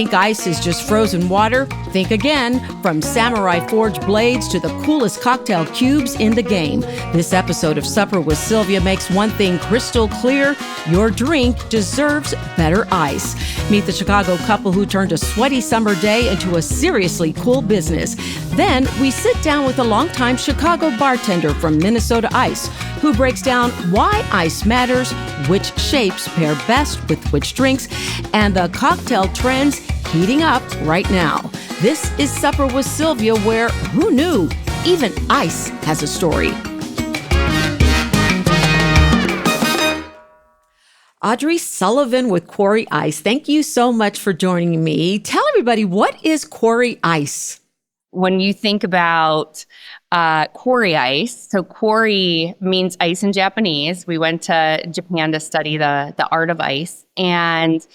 think ice is just frozen water? Think again. From samurai forged blades to the coolest cocktail cubes in the game. This episode of Supper with Sylvia makes one thing crystal clear. Your drink deserves better ice. Meet the Chicago couple who turned a sweaty summer day into a seriously cool business. Then we sit down with a longtime Chicago bartender from Minnesota Ice, who breaks down why ice matters, which shapes pair best with which drinks, and the cocktail trends heating up right now. This is Supper with Sylvia, where, who knew, even ice has a story. Audrey Sullivan with Quari Ice. Thank you so much for joining me. Tell everybody, what is Quari Ice? When you think about Quari Ice, so Quari means ice in Japanese. We went to Japan to study the art of ice. And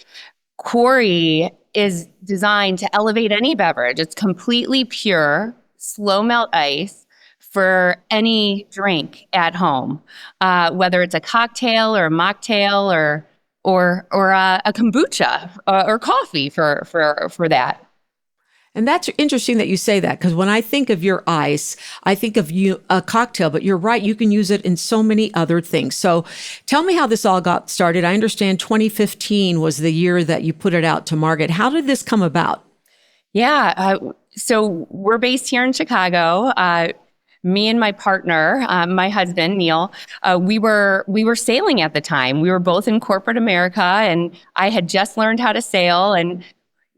Quari is designed to elevate any beverage. It's completely pure, slow melt ice for any drink at home, whether it's a cocktail or a mocktail or a kombucha or coffee for that. And that's interesting that you say that, because when I think of your ice, I think of you a cocktail, but you're right, you can use it in so many other things. So tell me how this all got started. I understand 2015 was the year that you put it out to market. How did this come about? Yeah, so we're based here in Chicago. Me and my partner, my husband, Neil, we were sailing at the time. We were both in corporate America, and I had just learned how to sail, and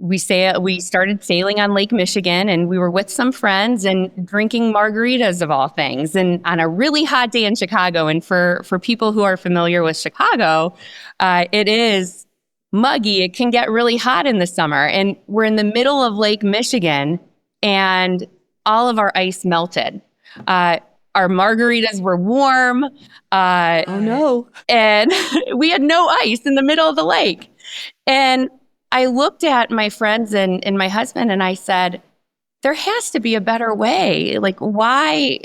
we started sailing on Lake Michigan, and we were with some friends and drinking margaritas of all things, and on a really hot day in Chicago. And for people who are familiar with Chicago, it is muggy. It can get really hot in the summer, and we're in the middle of Lake Michigan, and all of our ice melted. Our margaritas were warm. Oh no! And we had no ice in the middle of the lake, and I looked at my friends and my husband, and I said, there has to be a better way. Like, why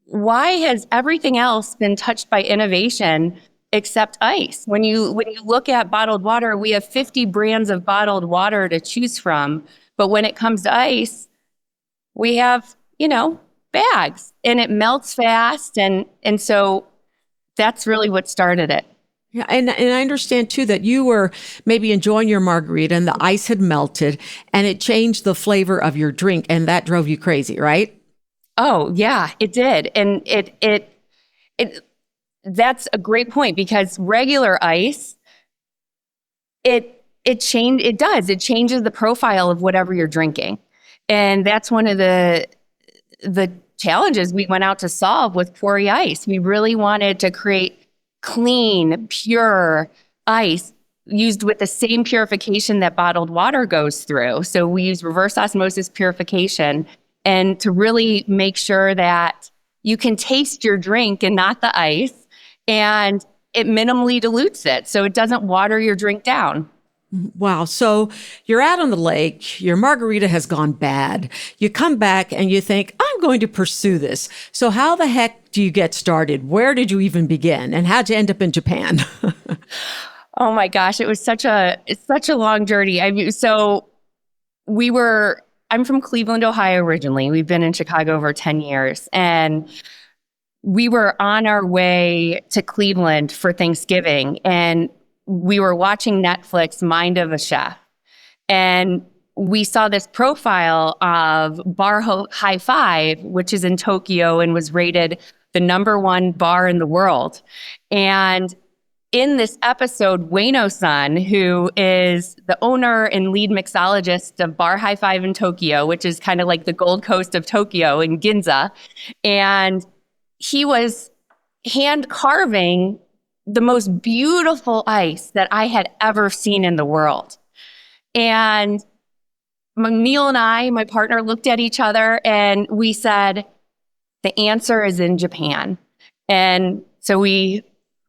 has everything else been touched by innovation except ice? When you look at bottled water, we have 50 brands of bottled water to choose from. But when it comes to ice, we have, bags, and it melts fast. And so that's really what started it. Yeah, and I understand, too, that you were maybe enjoying your margarita and the ice had melted and it changed the flavor of your drink, and that drove you crazy, right? Oh, yeah, it did. And it that's a great point, because regular ice, it changes the profile of whatever you're drinking. And that's one of the challenges we went out to solve with Quari Ice. We really wanted to create clean, pure ice used with the same purification that bottled water goes through. So we use reverse osmosis purification, and to really make sure that you can taste your drink and not the ice, and it minimally dilutes it so it doesn't water your drink down. Wow. So you're out on the lake, your margarita has gone bad. You come back and you think, I'm going to pursue this. So how the heck do you get started? Where did you even begin? And how'd you end up in Japan? Oh my gosh, it's such a long journey. I'm from Cleveland, Ohio originally. We've been in Chicago over 10 years. And we were on our way to Cleveland for Thanksgiving, and we were watching Netflix, Mind of a Chef, and we saw this profile of Bar High Five, which is in Tokyo and was rated the #1 bar in the world. And in this episode, Ueno-san, who is the owner and lead mixologist of Bar High Five in Tokyo, which is kind of like the Gold Coast of Tokyo in Ginza, and he was hand carving the most beautiful ice that I had ever seen in the world. And Neil and I, my partner, looked at each other and we said, the answer is in Japan. And so we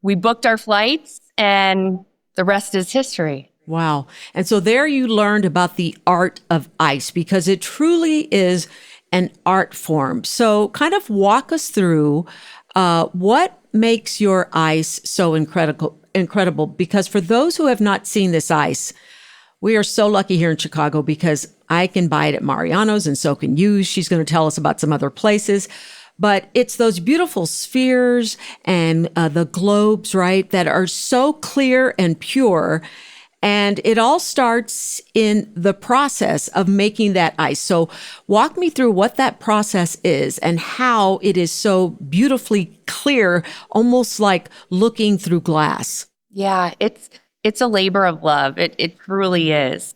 booked our flights, and the rest is history. Wow. And so there you learned about the art of ice, because it truly is an art form. So kind of walk us through what makes your ice so incredible, because for those who have not seen this ice, We are so lucky here in Chicago because I can buy it at Mariano's and so can you. She's going to tell us about some other places. But it's those beautiful spheres and the globes, right, that are so clear and pure. And it all starts in the process of making that ice. So walk me through what that process is and how it is so beautifully clear, almost like looking through glass. Yeah, it's a labor of love. It truly is.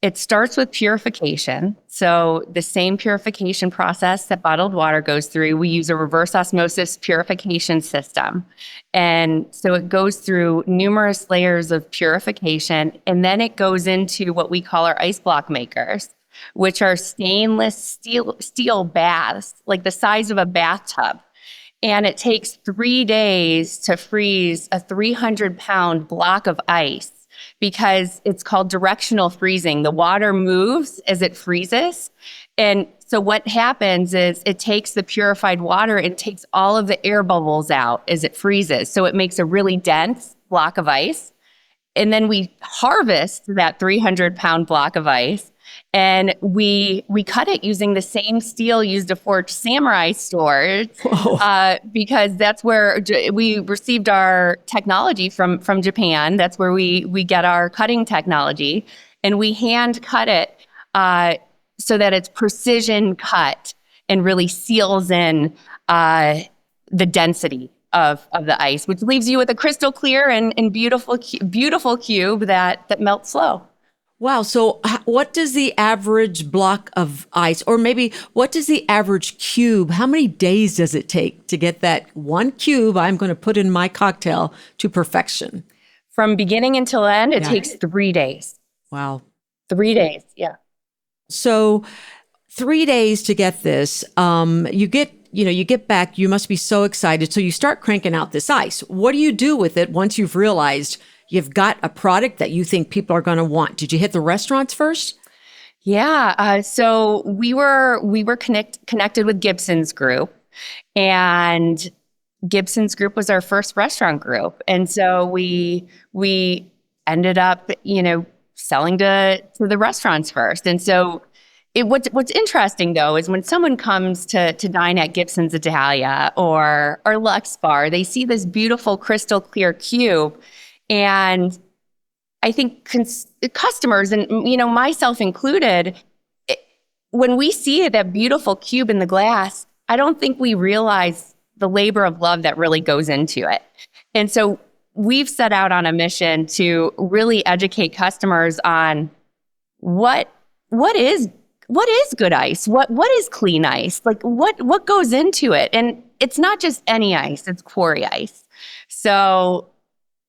It starts with purification. So the same purification process that bottled water goes through, we use a reverse osmosis purification system. And so it goes through numerous layers of purification, and then it goes into what we call our ice block makers, which are stainless steel baths, like the size of a bathtub. And it takes 3 days to freeze a 300-pound block of ice, because it's called directional freezing. The water moves as it freezes. And so what happens is it takes the purified water and takes all of the air bubbles out as it freezes. So it makes a really dense block of ice. And then we harvest that 300-pound block of ice, and we cut it using the same steel used to forge samurai swords, because that's where we received our technology from Japan. That's where we get our cutting technology, and we hand cut it so that it's precision cut and really seals in the density of the ice, which leaves you with a crystal clear and beautiful cube that melts slow. Wow. So what does the average block of ice, or maybe what does the average cube, how many days does it take to get that one cube I'm going to put in my cocktail to perfection? From beginning until end, it takes 3 days. Wow. 3 days. Yeah. So 3 days to get this, you get back, you must be so excited. So you start cranking out this ice. What do you do with it once you've realized you've got a product that you think people are going to want? Did you hit the restaurants first? Yeah. So we were connected with Gibson's Group, and Gibson's Group was our first restaurant group. And so we ended up, selling to the restaurants first. And so what's interesting, though, is when someone comes to dine at Gibson's Italia or Lux Bar, they see this beautiful crystal clear cube. And I think customers, and myself included, when we see that beautiful cube in the glass, I don't think we realize the labor of love that really goes into it. And so we've set out on a mission to really educate customers on what is good ice, what is clean ice, like what goes into it. And it's not just any ice, it's Quari Ice. So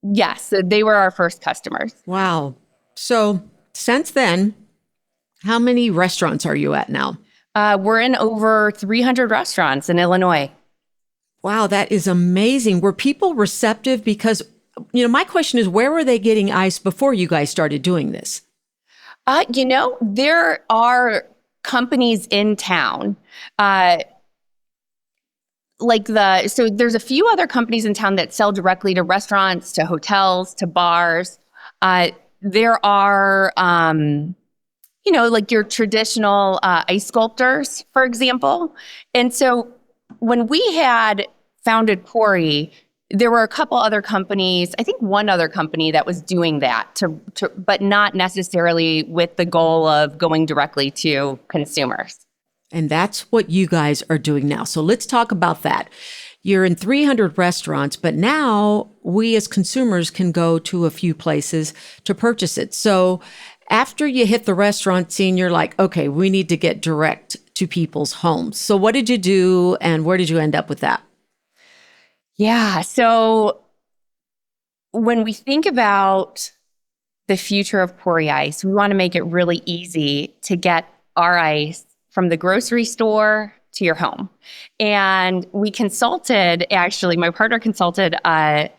yes, they were our first customers. Wow. So since then, how many restaurants are you at now? We're in over 300 restaurants in Illinois. Wow, that is amazing. Were people receptive? Because, my question is, where were they getting ice before you guys started doing this? There are companies in town. So there's a few other companies in town that sell directly to restaurants, to hotels, to bars. There are, like your traditional ice sculptors, for example. And so when we had founded Quari, there were a couple other companies, I think one other company that was doing that, but not necessarily with the goal of going directly to consumers. And that's what you guys are doing now. So let's talk about that. You're in 300 restaurants, but now we as consumers can go to a few places to purchase it. So after you hit the restaurant scene, you're like, okay, we need to get direct to people's homes. So what did you do, and where did you end up with that? Yeah. So when we think about the future of Quari Ice, we want to make it really easy to get our ice from the grocery store to your home. And we consulted, actually, my partner consulted a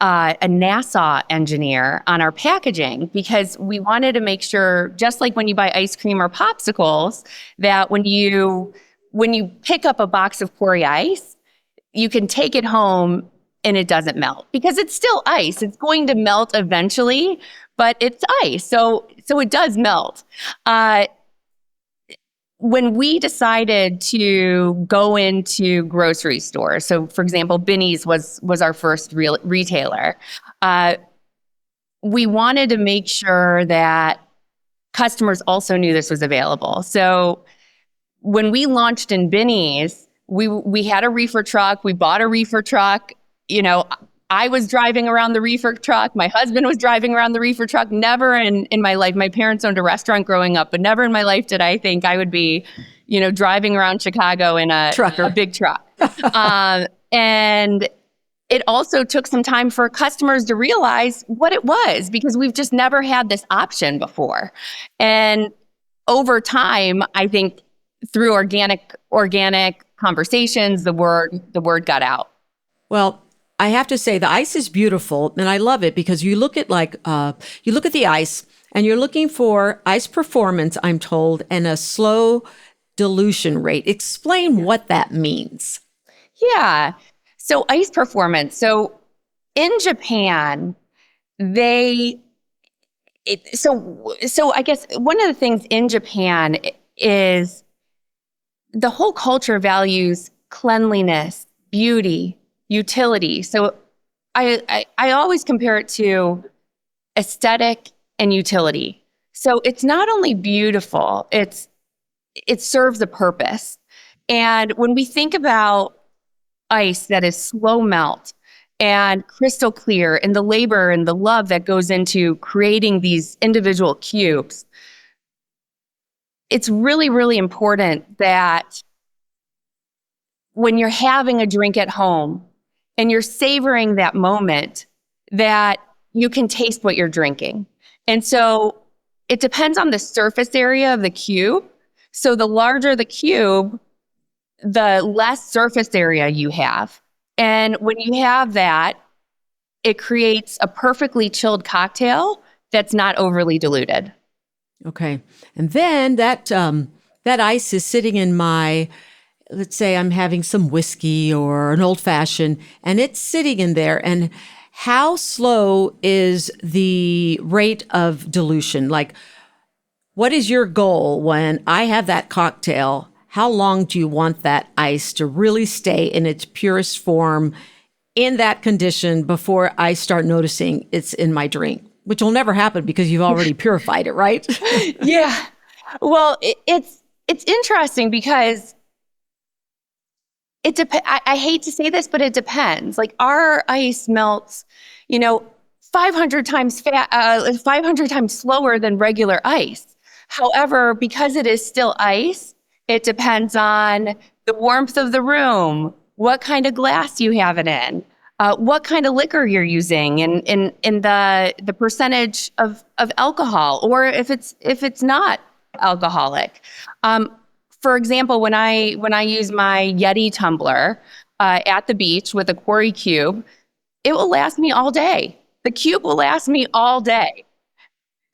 NASA engineer on our packaging, because we wanted to make sure, just like when you buy ice cream or popsicles, that when you pick up a box of Quari Ice, you can take it home and it doesn't melt, because it's still ice. It's going to melt eventually, but it's ice. So it does melt. When we decided to go into grocery stores, so for example, Binny's was our first real retailer, we wanted to make sure that customers also knew this was available. So when we launched in Binny's, we had a reefer truck. We bought a reefer truck. I was driving around the reefer truck. My husband was driving around the reefer truck. Never in my life, my parents owned a restaurant growing up, but never in my life did I think I would be, driving around Chicago in a big truck. And it also took some time for customers to realize what it was, because we've just never had this option before. And over time, I think through organic conversations, the word got out. Well, I have to say the ice is beautiful, and I love it because you look at the ice and you're looking for ice performance, I'm told, and a slow dilution rate. Explain what that means. Yeah. So ice performance. So in Japan, so I guess one of the things in Japan is the whole culture values cleanliness, beauty, utility. So I always compare it to aesthetic and utility. So it's not only beautiful, it serves a purpose. And when we think about ice that is slow melt and crystal clear, and the labor and the love that goes into creating these individual cubes, it's really, really important that when you're having a drink at home and you're savoring that moment, that you can taste what you're drinking. And so it depends on the surface area of the cube. So the larger the cube, the less surface area you have. And when you have that, it creates a perfectly chilled cocktail that's not overly diluted. Okay. And then that ice is sitting in my, let's say I'm having some whiskey or an old fashioned, and it's sitting in there. And how slow is the rate of dilution? Like, what is your goal when I have that cocktail? How long do you want that ice to really stay in its purest form in that condition before I start noticing it's in my drink? Which will never happen because you've already purified it, right? Yeah. Well, it's interesting because I hate to say this, but it depends. Like our ice melts, 500 times 500 times slower than regular ice. However, because it is still ice, it depends on the warmth of the room, what kind of glass you have it in, what kind of liquor you're using, and the percentage of alcohol, or if it's not alcoholic. For example, when I use my Yeti tumbler at the beach with a Quari cube, it will last me all day. The cube will last me all day.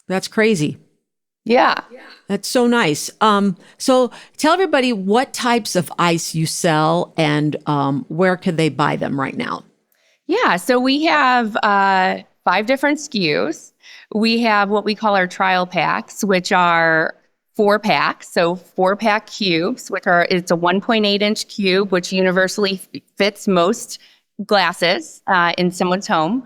That's crazy. Yeah. That's so nice. So tell everybody what types of ice you sell and where can they buy them right now? Yeah. So we have 5 different SKUs. We have what we call our trial packs, which are 4 packs. So 4-pack cubes, it's a 1.8 inch cube, which universally fits most glasses in someone's home.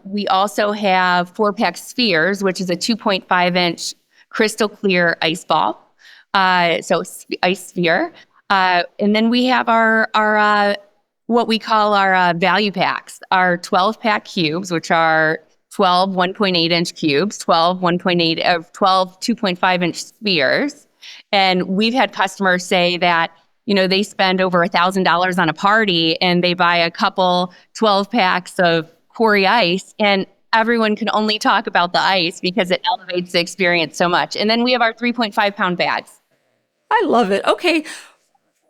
We also have 4-pack spheres, which is a 2.5 inch crystal clear ice ball. So ice sphere. And then we have our what we call our value packs, our 12-pack cubes, which are 12 1.8 inch cubes, 12 2.5 inch spheres. And we've had customers say that, they spend over $1,000 on a party and they buy a couple 12 packs of Quari Ice, and everyone can only talk about the ice because it elevates the experience so much. And then we have our 3.5 pound bags. I love it. Okay.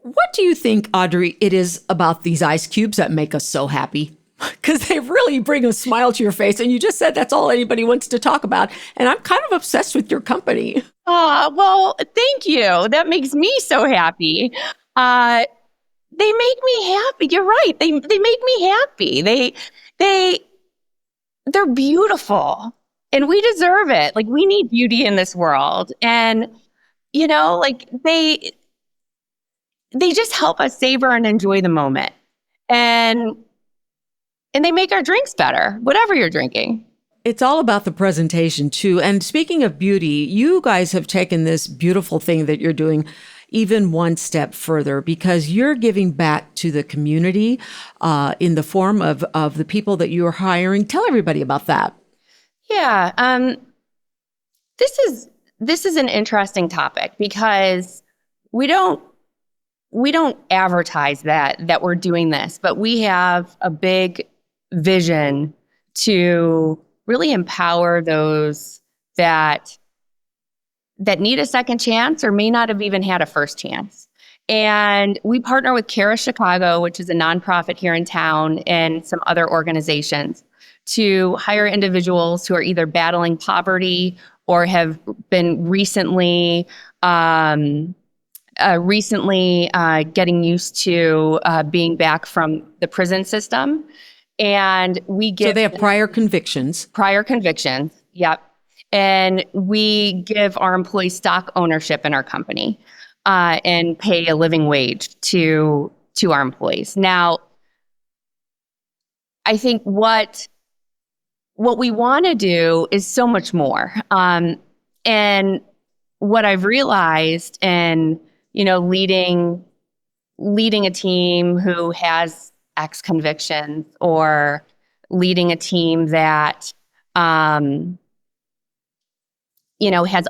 What do you think, Audrey, it is about these ice cubes that make us so happy? Because they really bring a smile to your face. And you just said that's all anybody wants to talk about. And I'm kind of obsessed with your company. Well, thank you. That makes me so happy. They make me happy. You're right. They make me happy. They're beautiful. and we deserve it. Like, we need beauty in this world. And, like they just help us savor and enjoy the moment. And they make our drinks better, whatever you're drinking. It's all about the presentation too. And speaking of beauty, you guys have taken this beautiful thing that you're doing even one step further, because you're giving back to the community in the form of the people that you are hiring. Tell everybody about that. Yeah. This is an interesting topic because we don't advertise that we're doing this, but we have a big vision to really empower those that need a second chance or may not have even had a first chance. And we partner with Care Chicago, which is a nonprofit here in town, and some other organizations to hire individuals who are either battling poverty or have been recently getting used to being back from the prison system. And we give... So they have prior convictions. Prior convictions, yep. And we give our employees stock ownership in our company and pay a living wage to our employees. Now, I think what we want to do is so much more. And what I've realized in, leading a team who has X convictions, or leading a team that, has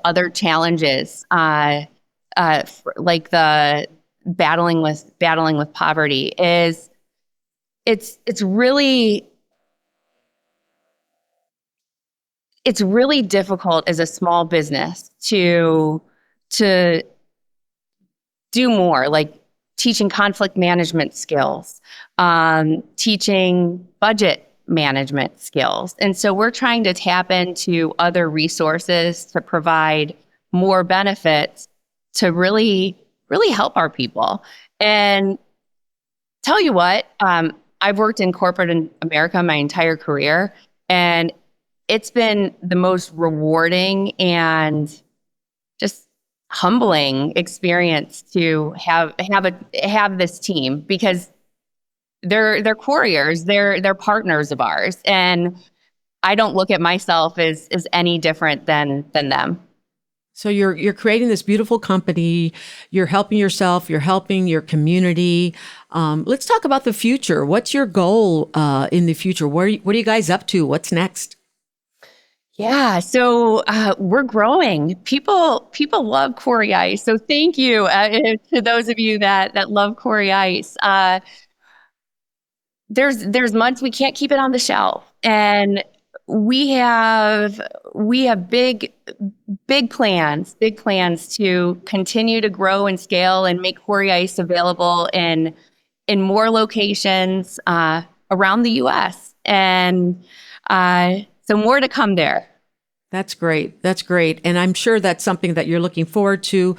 other challenges, like the battling with poverty, is it's really difficult as a small business to do more, like teaching conflict management skills, teaching budget management skills. And so we're trying to tap into other resources to provide more benefits to really, really help our people. And tell you what, I've worked in corporate America my entire career, and it's been the most rewarding and just humbling experience to have this team, because they're couriers, they're partners of ours, and I don't look at myself as any different than them. So you're creating this beautiful company. You're helping yourself. You're helping your community. Let's talk about the future. What's your goal in the future? What are you guys up to? What's next? Yeah, so we're growing. People love Quari Ice. So thank you to those of you that love Quari Ice. There's months we can't keep it on the shelf, and we have big plans to continue to grow and scale and make Quari Ice available in more locations around the U.S. And so more to come there. That's great. That's great. And I'm sure that's something that you're looking forward to.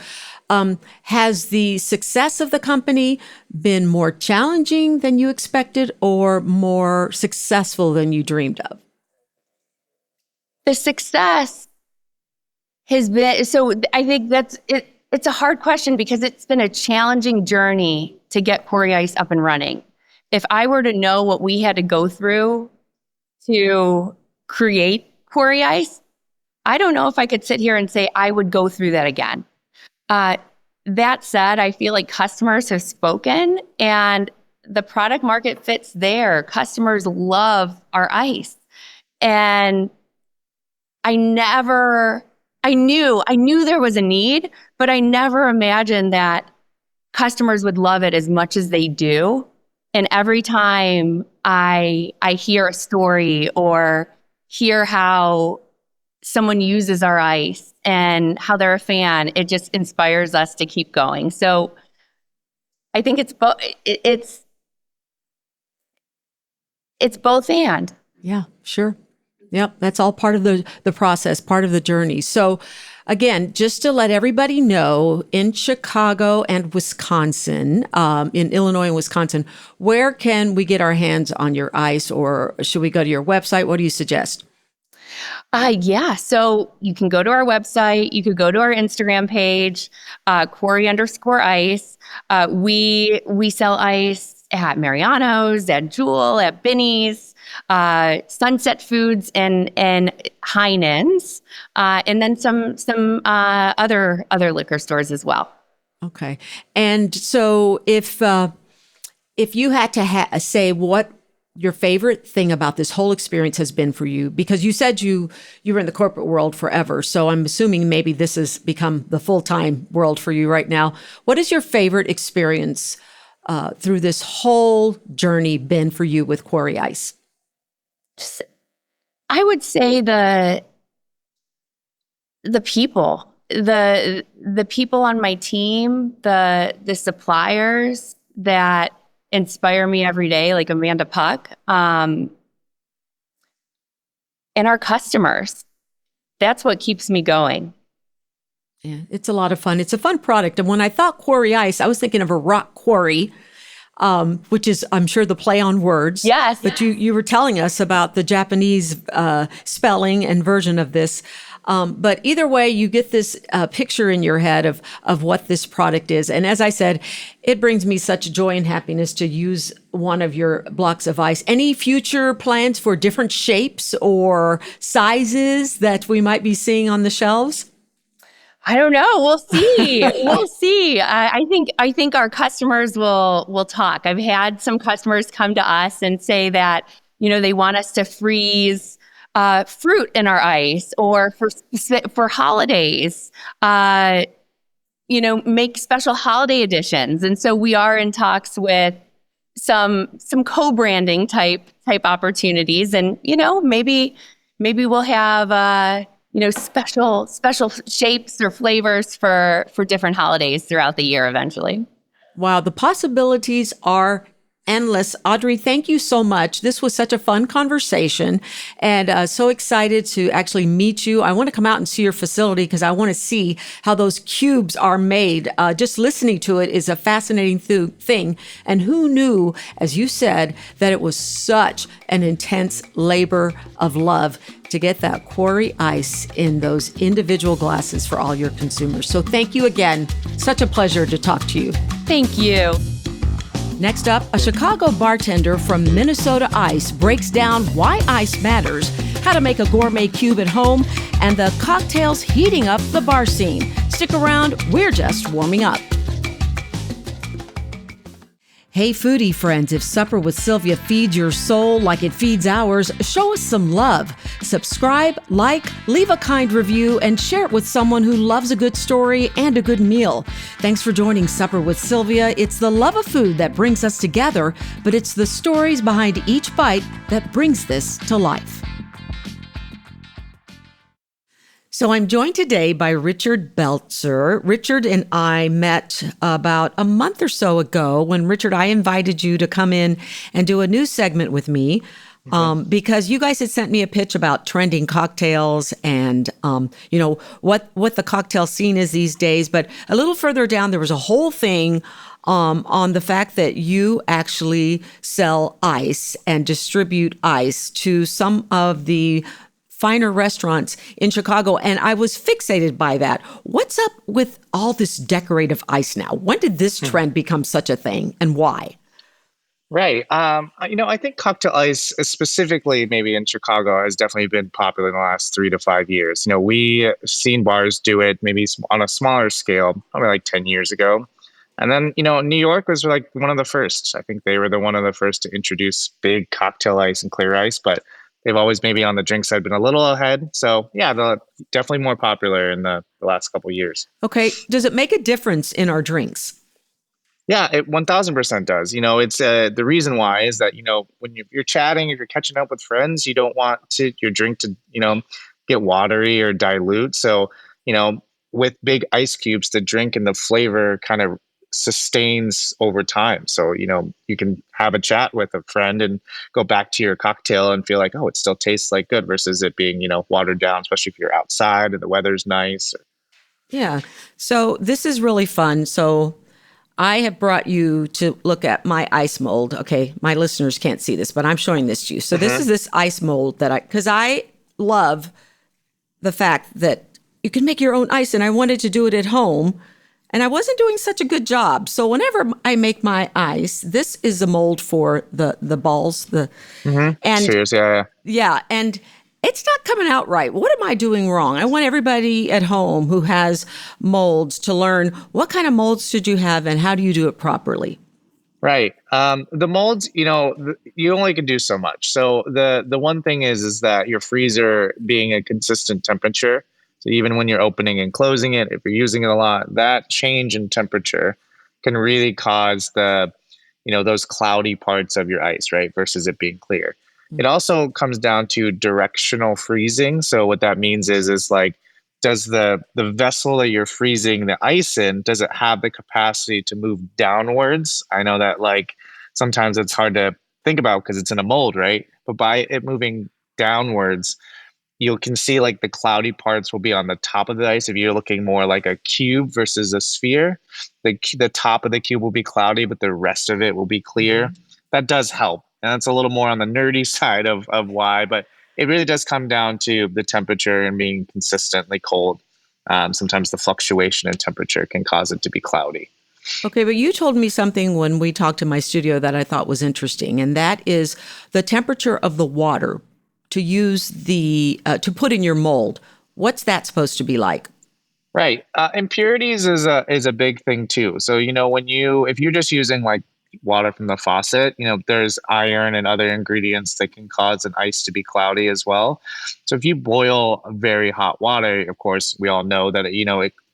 Has the success of the company been more challenging than you expected, or more successful than you dreamed of? The success has been, so I think that's it. It's a hard question because it's been a challenging journey to get Quari Ice up and running. If I were to know what we had to go through to create Quari Ice, I don't know if I could sit here and say I would go through that again. That said, I feel like customers have spoken and the product market fit's there. Customers love our ice. And I knew there was a need, but I never imagined that customers would love it as much as they do. And every time I hear a story or hear how someone uses our ice and how they're a fan, it just inspires us to keep going. So I think it's both and. Yeah, sure. Yep, that's all part of the process, part of the journey. So again, just to let everybody know, in Chicago and Wisconsin, in Illinois and Wisconsin, where can we get our hands on your ice, or should we go to your website? What do you suggest? Yeah. So you can go to our website. You could go to our Instagram page, Quari_Ice. We sell ice at Mariano's, at Jewel, at Binny's, Sunset Foods, and Heinen's, and then some other liquor stores as well. Okay. And so if you had to say what your favorite thing about this whole experience has been for you, because you said you were in the corporate world forever, so I'm assuming maybe this has become the full-time world for you right now. What is your favorite experience through this whole journey been for you with Quari Ice? I would say the people, the people on my team, the suppliers that inspire me every day, like Amanda Puck, and our customers. That's what keeps me going. Yeah, it's a lot of fun. It's a fun product. And when I thought Quari Ice, I was thinking of a rock quarry, which is, I'm sure, the play on words. Yes. But you were telling us about the Japanese spelling and version of this. But either way, you get this picture in your head of what this product is. And as I said, it brings me such joy and happiness to use one of your blocks of ice. Any future plans for different shapes or sizes that we might be seeing on the shelves? I don't know. We'll see. We'll see. I think our customers will talk. I've had some customers come to us and say that, they want us to freeze fruit in our ice, or for holidays, make special holiday editions. And so we are in talks with some co-branding type opportunities, and maybe we'll have special shapes or flavors for different holidays throughout the year eventually. Wow, the possibilities are endless. Audrey, thank you so much. This was such a fun conversation, and so excited to actually meet you. I want to come out and see your facility because I want to see how those cubes are made. Just listening to it is a fascinating thing. And who knew, as you said, that it was such an intense labor of love to get that Quari Ice in those individual glasses for all your consumers. So thank you again. Such a pleasure to talk to you. Thank you. Next up, a Chicago bartender from Minnesota Ice breaks down why ice matters, how to make a gourmet cube at home, and the cocktails heating up the bar scene. Stick around, we're just warming up. Hey foodie friends, if Supper with Sylvia feeds your soul like it feeds ours, show us some love. Subscribe, like, leave a kind review, and share it with someone who loves a good story and a good meal. Thanks for joining Supper with Sylvia. It's the love of food that brings us together, but it's the stories behind each bite that brings this to life. So I'm joined today by Richard Beltzer. Richard and I met about a month or so ago when, Richard, I invited you to come in and do a news segment with me because you guys had sent me a pitch about trending cocktails and, what the cocktail scene is these days. But a little further down, there was a whole thing on the fact that you actually sell ice and distribute ice to some of the finer restaurants in Chicago. And I was fixated by that. What's up with all this decorative ice now? When did this trend become such a thing, and why? Right. I think cocktail ice, specifically maybe in Chicago, has definitely been popular in the last 3 to 5 years. We've seen bars do it maybe on a smaller scale, probably like 10 years ago. And then, New York was like one of the first. I think they were one of the first to introduce big cocktail ice and clear ice, but they've always maybe on the drink side been a little ahead. So yeah, they're definitely more popular in the last couple of years. Okay. Does it make a difference in our drinks? Yeah, it 1000% does. It's the reason why is that, when you're chatting, if you're catching up with friends, you don't want your drink to, get watery or dilute. So, with big ice cubes, the drink and the flavor kind of sustains over time. So, you can have a chat with a friend and go back to your cocktail and feel like, oh, it still tastes like good versus it being, watered down, especially if you're outside and the weather's nice. Yeah. So this is really fun. So I have brought you to look at my ice mold. Okay. My listeners can't see this, but I'm showing this to you. So this is this ice mold because I love the fact that you can make your own ice, and I wanted to do it at home, and I wasn't doing such a good job. So whenever I make my ice, this is a mold for the balls, and Cheers, yeah. yeah, and it's not coming out right. What am I doing wrong? I want everybody at home who has molds to learn what kind of molds should you have and how do you do it properly? Right. The molds, you only can do so much. So the one thing is that your freezer being a consistent temperature. So even when you're opening and closing it, if you're using it a lot, that change in temperature can really cause those cloudy parts of your ice, right? Versus it being clear. It also comes down to directional freezing. So what that means is like, does the vessel that you're freezing the ice in, does it have the capacity to move downwards? I know that like sometimes it's hard to think about because it's in a mold, right? But by it moving downwards, you can see like the cloudy parts will be on the top of the ice. If you're looking more like a cube versus a sphere, the top of the cube will be cloudy, but the rest of it will be clear. That does help. And that's a little more on the nerdy side of why, but it really does come down to the temperature and being consistently cold. Sometimes the fluctuation in temperature can cause it to be cloudy. Okay, but you told me something when we talked in my studio that I thought was interesting, and that is the temperature of the water to use to put in your mold. What's that supposed to be like? Right. Impurities is a big thing too. So, if you're just using like water from the faucet, there's iron and other ingredients that can cause an ice to be cloudy as well. So if you boil very hot water, of course, we all know that,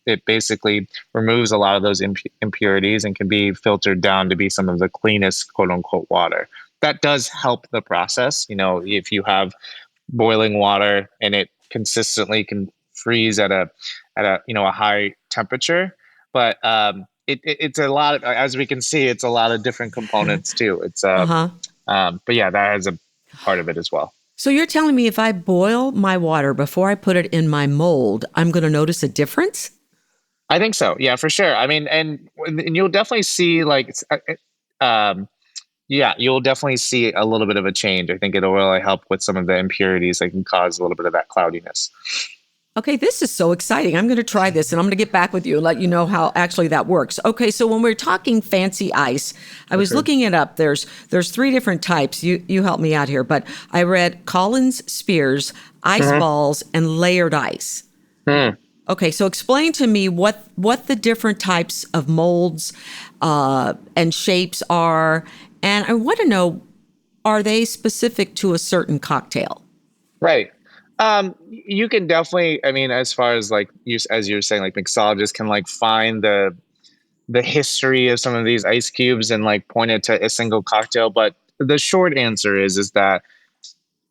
it basically removes a lot of those impurities and can be filtered down to be some of the cleanest, quote unquote, water. That does help the process. If you have boiling water and it consistently can freeze at a high temperature, but it's a lot of, as we can see, it's a lot of different components too. It's but yeah, that is a part of it as well. So you're telling me if I boil my water before I put it in my mold, I'm going to notice a difference? I think so. Yeah, for sure. I mean, and you'll definitely see you'll definitely see a little bit of a change. I think it'll really help with some of the impurities that can cause a little bit of that cloudiness. Okay, this is so exciting. I'm going to try this and I'm going to get back with you and let you know how actually that works. Okay, so when we're talking fancy ice, I was looking it up. There's 3 different types. You help me out here, but I read Collins Spears, ice balls, and layered ice. Okay, so explain to me what the different types of molds and shapes are. And I want to know, are they specific to a certain cocktail? Right. You can definitely, I mean, as far as like as you're saying, like mixologists can like find the history of some of these ice cubes and like point it to a single cocktail. But the short answer is that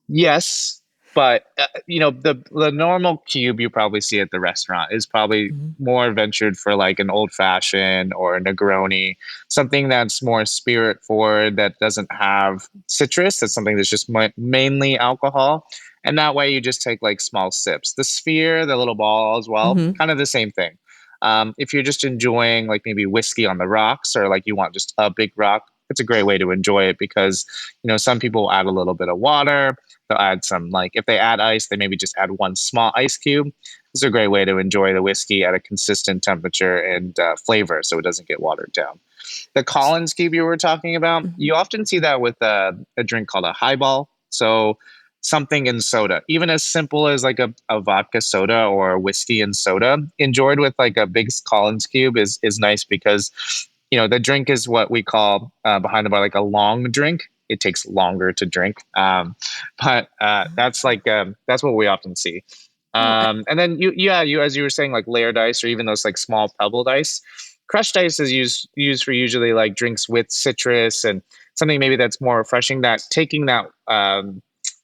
yes, but the normal cube you probably see at the restaurant is probably more ventured for like an old fashioned or a Negroni, something that's more spirit forward, that doesn't have citrus. That's something that's just mainly alcohol. And that way you just take like small sips. The sphere, the little ball as well, kind of the same thing. If you're just enjoying like maybe whiskey on the rocks, or like you want just a big rock, it's a great way to enjoy it because, some people will add a little bit of water. They'll add some, like if they add ice, they maybe just add one small ice cube. It's a great way to enjoy the whiskey at a consistent temperature and flavor so it doesn't get watered down. The Collins cube you were talking about, you often see that with a drink called a highball. So something in soda, even as simple as like a vodka soda or a whiskey and soda, enjoyed with like a big Collins cube is nice because, the drink is what we call behind the bar like a long drink. It takes longer to drink, but that's what we often see. And then you as you were saying, like layered ice or even those like small pebbled ice. Crushed ice is used for usually like drinks with citrus and something maybe that's more refreshing. That taking that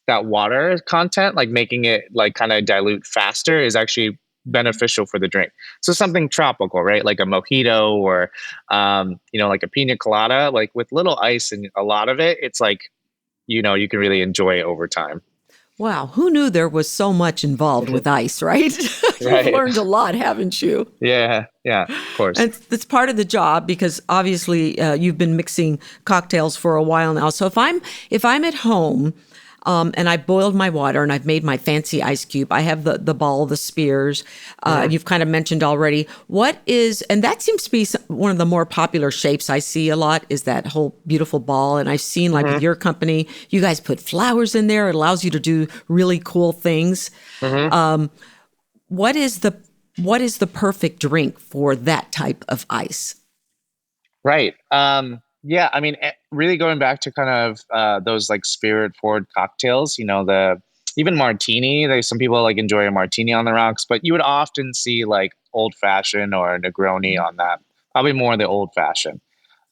water content, like making it like kind of dilute faster, is actually beneficial for the drink. So something tropical, right? Like a mojito or, like a pina colada, like with little ice and a lot of it, it's like, you can really enjoy it over time. Wow. Who knew there was so much involved with ice, right? You've learned a lot, haven't you? Yeah, of course. And it's part of the job because obviously you've been mixing cocktails for a while now. So if I'm at home, And I boiled my water and I've made my fancy ice cube. I have the ball, the spears. You've kind of mentioned already. And that seems to be one of the more popular shapes I see a lot is that whole beautiful ball. And I've seen like with your company, you guys put flowers in there. It allows you to do really cool things. What is the perfect drink for that type of ice? Right. Yeah. I mean, really going back to kind of those like spirit forward cocktails, even martini, some people like enjoy a martini on the rocks, but you would often see like old fashioned or Negroni on that, probably more the old fashioned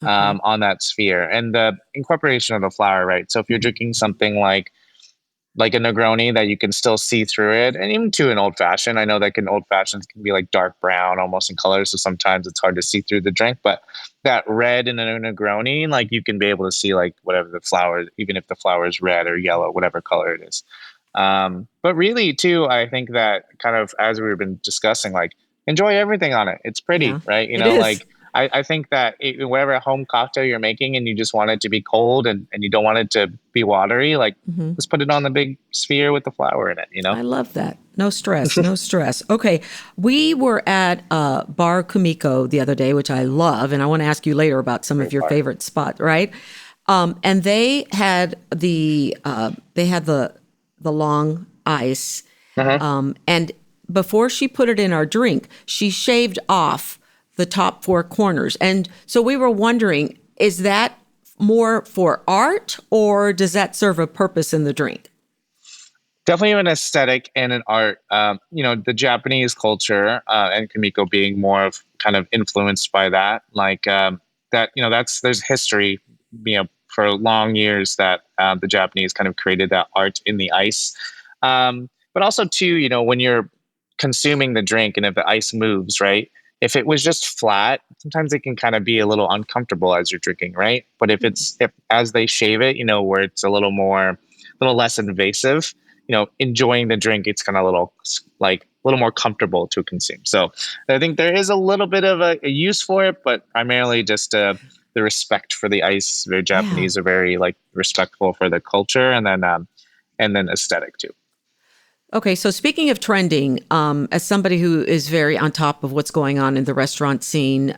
on that sphere, and the incorporation of the flower, right? So if you're drinking something like a Negroni that you can still see through it, and even to an old fashioned, I know that old fashions can be like dark brown almost in color, so sometimes it's hard to see through the drink, but that red in a Negroni, like you can be able to see like whatever the flower, even if the flower is red or yellow, whatever color it is. But really too, I think that kind of, as we've been discussing, like enjoy everything on it. It's pretty, right? It is. Like I think that whatever home cocktail you're making and you just want it to be cold and you don't want it to be watery, like just put it on the big sphere with the flower in it, I love that. No stress, no stress. Okay. We were at Bar Kumiko the other day, which I love, and I want to ask you later about some of your favorite spots, right? And they had the long ice. And before she put it in our drink, she shaved off the top four corners. And so we were wondering, is that more for art or does that serve a purpose in the drink? Definitely an aesthetic and an art. The Japanese culture and Kumiko being more of kind of influenced by that, like there's history, for long years that the Japanese kind of created that art in the ice. But also too, when you're consuming the drink and if the ice moves, right? If it was just flat, sometimes it can kind of be a little uncomfortable as you're drinking, right? But if as they shave it, where it's a little less invasive, enjoying the drink, it's kind of a little more comfortable to consume. So I think there is a little bit of a use for it, but primarily just the respect for the ice. The Japanese are very like respectful for the culture, and then aesthetic too. Okay, so speaking of trending, as somebody who is very on top of what's going on in the restaurant scene,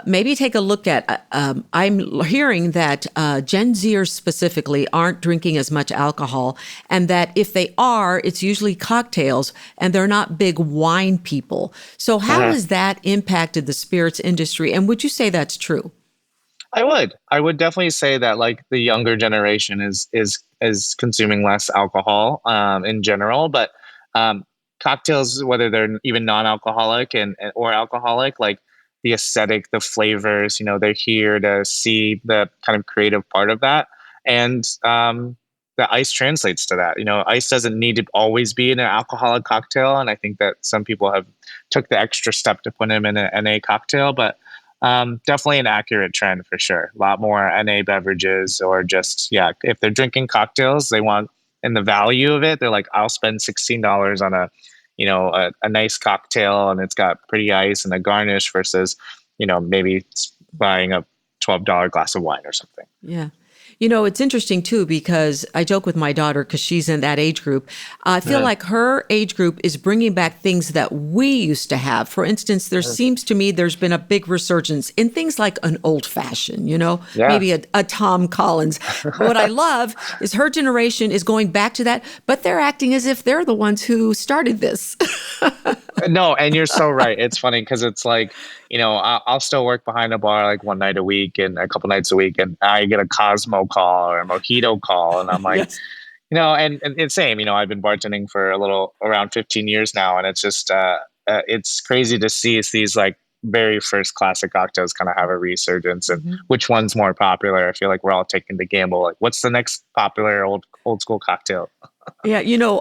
maybe take a look at, I'm hearing that Gen Zers specifically aren't drinking as much alcohol, and that if they are, it's usually cocktails, and they're not big wine people. So how has that impacted the spirits industry, and would you say that's true? I would definitely say that like the younger generation is consuming less alcohol in general, but cocktails, whether they're even non-alcoholic or alcoholic, like the aesthetic, the flavors, they're here to see the kind of creative part of that, and the ice translates to that. Ice doesn't need to always be in an alcoholic cocktail, and I think that some people have took the extra step to put them in an NA cocktail, but definitely an accurate trend for sure. A lot more NA beverages, or just, if they're drinking cocktails, they want, and the value of it, they're like, I'll spend $16 on a nice cocktail and it's got pretty ice and a garnish versus, maybe buying a $12 glass of wine or something. Yeah. It's interesting too, because I joke with my daughter because she's in that age group. I feel like her age group is bringing back things that we used to have. For instance, there seems to me there's been a big resurgence in things like an old fashioned, maybe a Tom Collins. What I love is her generation is going back to that, but they're acting as if they're the ones who started this. No, and you're so right. It's funny because it's like, I'll still work behind a bar like one night a week and a couple nights a week, and I get a Cosmo call or a Mojito call, and I'm like, Yes. and it's same. I've been bartending for around 15 years now, and it's just it's crazy to see these like very first classic cocktails kind of have a resurgence, and which one's more popular. I feel like we're all taking the gamble. Like, what's the next popular old school cocktail? Yeah,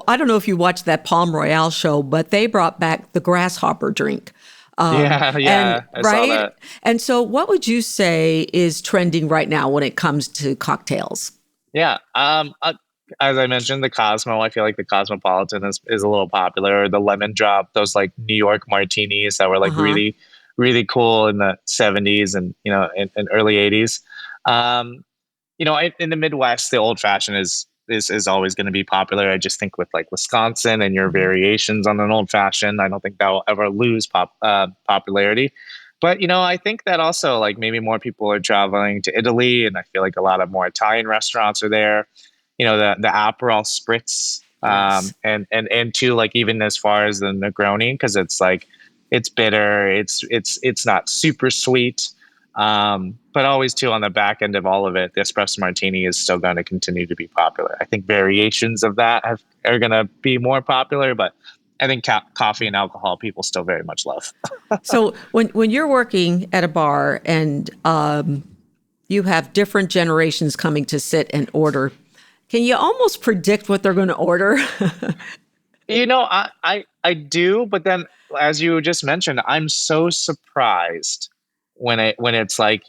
I don't know if you watched that Palm Royale show, but they brought back the grasshopper drink. I saw that. And so what would you say is trending right now when it comes to cocktails? Yeah. As I mentioned, the Cosmo, I feel like the Cosmopolitan is a little popular. The lemon drop, those like New York martinis that were like really, really cool in the 70s and, and early 80s. In the Midwest, the old fashioned is is always going to be popular. I just think with like Wisconsin and your Mhm. variations on an old fashioned, I don't think that will ever lose popularity. But I think that also like maybe more people are traveling to Italy, and I feel like a lot of more Italian restaurants are there. The Aperol Spritz, Yes. and too, like even as far as the Negroni, because it's like it's bitter, it's not super sweet. But always too on the back end of all of it, the espresso martini is still going to continue to be popular. I think variations of that are going to be more popular, but I think coffee and alcohol people still very much love. So when you're working at a bar and you have different generations coming to sit and order, can you almost predict what they're going to order? I do, but then as you just mentioned, I'm so surprised when it's like,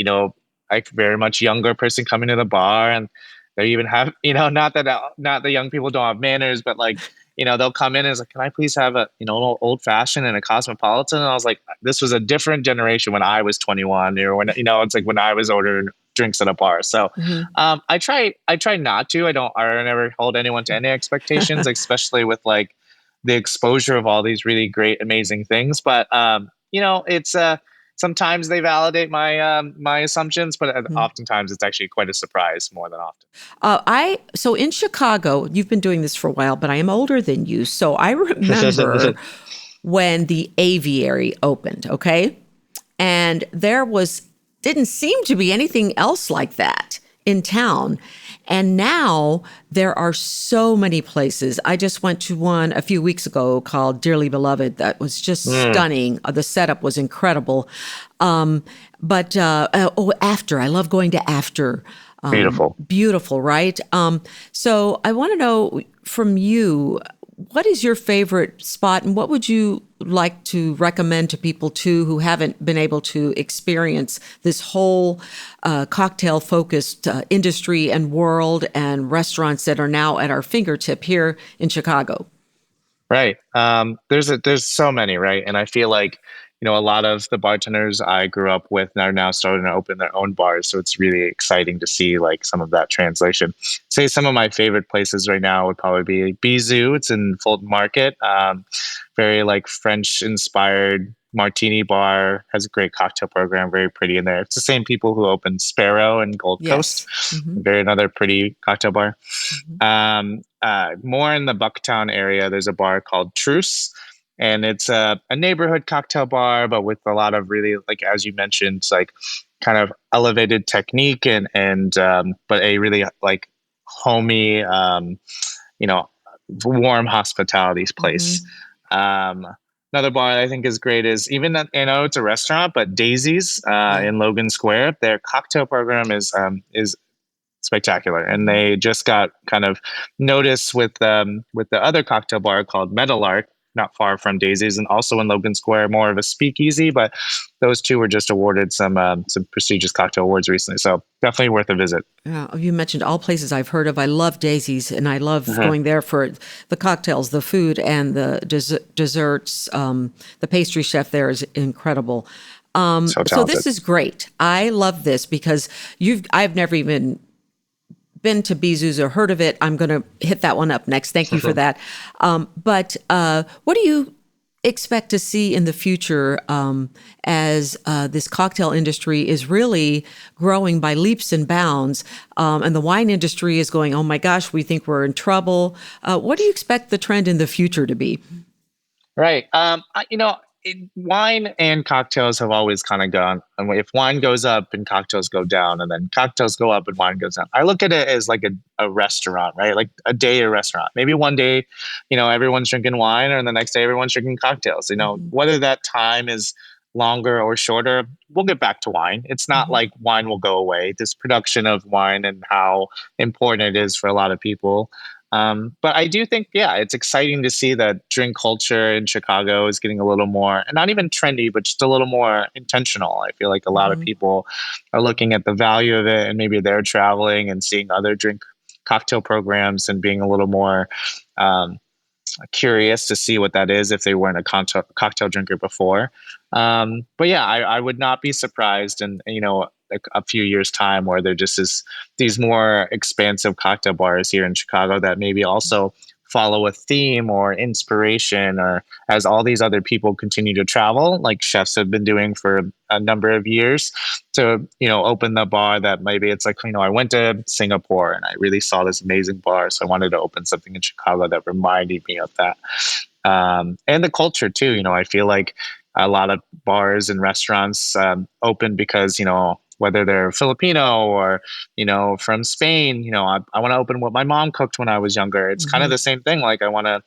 like very much younger person coming to the bar, and they even have, not the young people don't have manners, but like, they'll come in and it's like, can I please have a, an old fashioned and a cosmopolitan? And I was like, this was a different generation when I was 21, or when, it's like when I was ordering drinks at a bar. So Mhm. I try not to. I never hold anyone to any expectations, especially with like the exposure of all these really great, amazing things. But it's sometimes they validate my assumptions, but oftentimes it's actually quite a surprise more than often. So in Chicago, you've been doing this for a while, but I am older than you. So I remember when the aviary opened, okay? And didn't seem to be anything else like that in town. And now there are so many places. I just went to one a few weeks ago called Dearly Beloved that was just Mm, stunning. The setup was incredible. But After, I love going to After. beautiful. Beautiful, right? So I want to know from you, what is your favorite spot and what would you like to recommend to people too who haven't been able to experience this whole cocktail focused industry and world and restaurants that are now at our fingertip here in Chicago? Right. There's so many, right? And I feel like, a lot of the bartenders I grew up with are now starting to open their own bars. So it's really exciting to see like some of that translation. Say some of my favorite places right now would probably be Bizou. It's in Fulton Market. Very like French inspired martini bar, has a great cocktail program, very pretty in there. It's the same people who opened Sparrow and Gold Coast. Yes. Hmm. Very another pretty cocktail bar. Hmm. More in the Bucktown area, there's a bar called Truce, and it's a neighborhood cocktail bar, but with a lot of really, like as you mentioned, it's like kind of elevated technique and but a really like homey, you know, warm hospitality place. Hmm. Um, Another bar I think is great is even that, it's a restaurant, but Daisy's Yeah. in Logan Square. Their cocktail program is spectacular, and Hmm. they just got kind of notice with the other cocktail bar called Meadowlark, not far from Daisy's, and also in Logan Square, more of a speakeasy. But those two were just awarded some prestigious cocktail awards recently, so definitely worth a visit. Yeah, you mentioned all places I've heard of. I love Daisy's, and I love Mhm. going there for the cocktails, the food, and the desserts. The pastry chef there is incredible. So So talented. this is great. I love this because I've never even been to Bizou's or heard of it. I'm going to hit that one up next. Thank you for that. But what do you expect to see in the future as this cocktail industry is really growing by leaps and bounds, and the wine industry is going, oh my gosh, we think we're in trouble. What do you expect the trend in the future to be? Right. Wine and cocktails have always kind of gone. And if wine goes up and cocktails go down, and then cocktails go up and wine goes down, I look at it as like a restaurant, right? Like a day a restaurant. Maybe one day, everyone's drinking wine, and the next day everyone's drinking cocktails. Hmm. Whether that time is longer or shorter, we'll get back to wine. It's not Hmm. like wine will go away. This production of wine and how important it is for a lot of people. But I do think, yeah, it's exciting to see that drink culture in Chicago is getting a little more, and not even trendy, but just a little more intentional. I feel like a lot of Hmm. people are looking at the value of it, and maybe they're traveling and seeing other drink cocktail programs and being a little more um, curious to see what that is if they weren't a cocktail drinker before. But yeah, I would not be surprised. And, a few years time where there just is these more expansive cocktail bars here in Chicago that maybe also follow a theme or inspiration, or as all these other people continue to travel, like chefs have been doing for a number of years, to, open the bar that maybe it's like, I went to Singapore and I really saw this amazing bar, so I wanted to open something in Chicago that reminded me of that. And the culture too. I feel like a lot of bars and restaurants open because, whether they're Filipino or, from Spain, I want to open what my mom cooked when I was younger. It's kind of the same thing. Like, I want to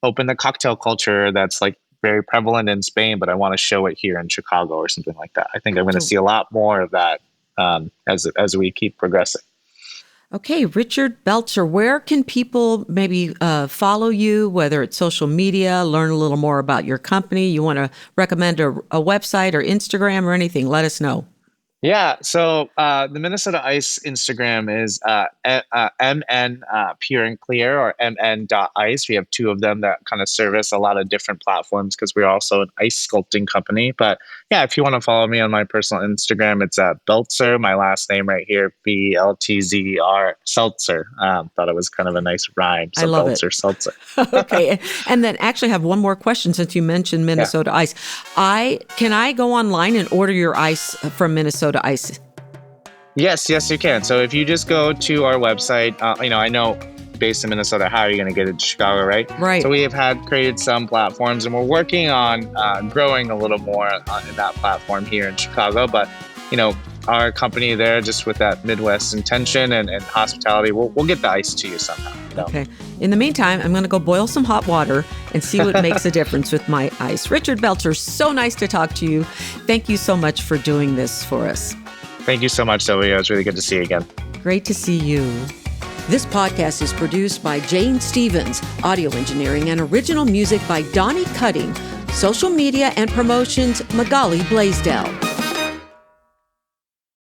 open the cocktail culture that's like very prevalent in Spain, but I want to show it here in Chicago or something like that. I think I'm going to see a lot more of that as we keep progressing. Okay, Richard Beltzer, where can people maybe follow you, whether it's social media, learn a little more about your company? You want to recommend a website or Instagram or anything? Let us know. Yeah, so the Minnesota Ice Instagram is MN Pure and Clear, or MN.ice. We have two of them that kind of service a lot of different platforms because we're also an ice sculpting company. But yeah, if you want to follow me on my personal Instagram, it's Beltzer, my last name right here, BLTZR Seltzer. Thought it was kind of a nice rhyme. So I love Beltzer it. Seltzer. Okay, and then actually have one more question since you mentioned Minnesota Ice. Can I go online and order your ice from Minnesota Ice? Yes, you can. So if you just go to our website, I know based in Minnesota, how are you going to get it to Chicago, right? Right. So we have created some platforms, and we're working on growing a little more in that platform here in Chicago. But, our company there, just with that Midwest intention and hospitality, we'll get the ice to you somehow. Okay. In the meantime, I'm going to go boil some hot water and see what makes a difference with my ice. Richard Beltzer, so nice to talk to you. Thank you so much for doing this for us. Thank you so much, Sylvia. It was really good to see you again. Great to see you. This podcast is produced by Jane Stevens, audio engineering and original music by Donnie Cutting, social media and promotions, Magali Blaisdell.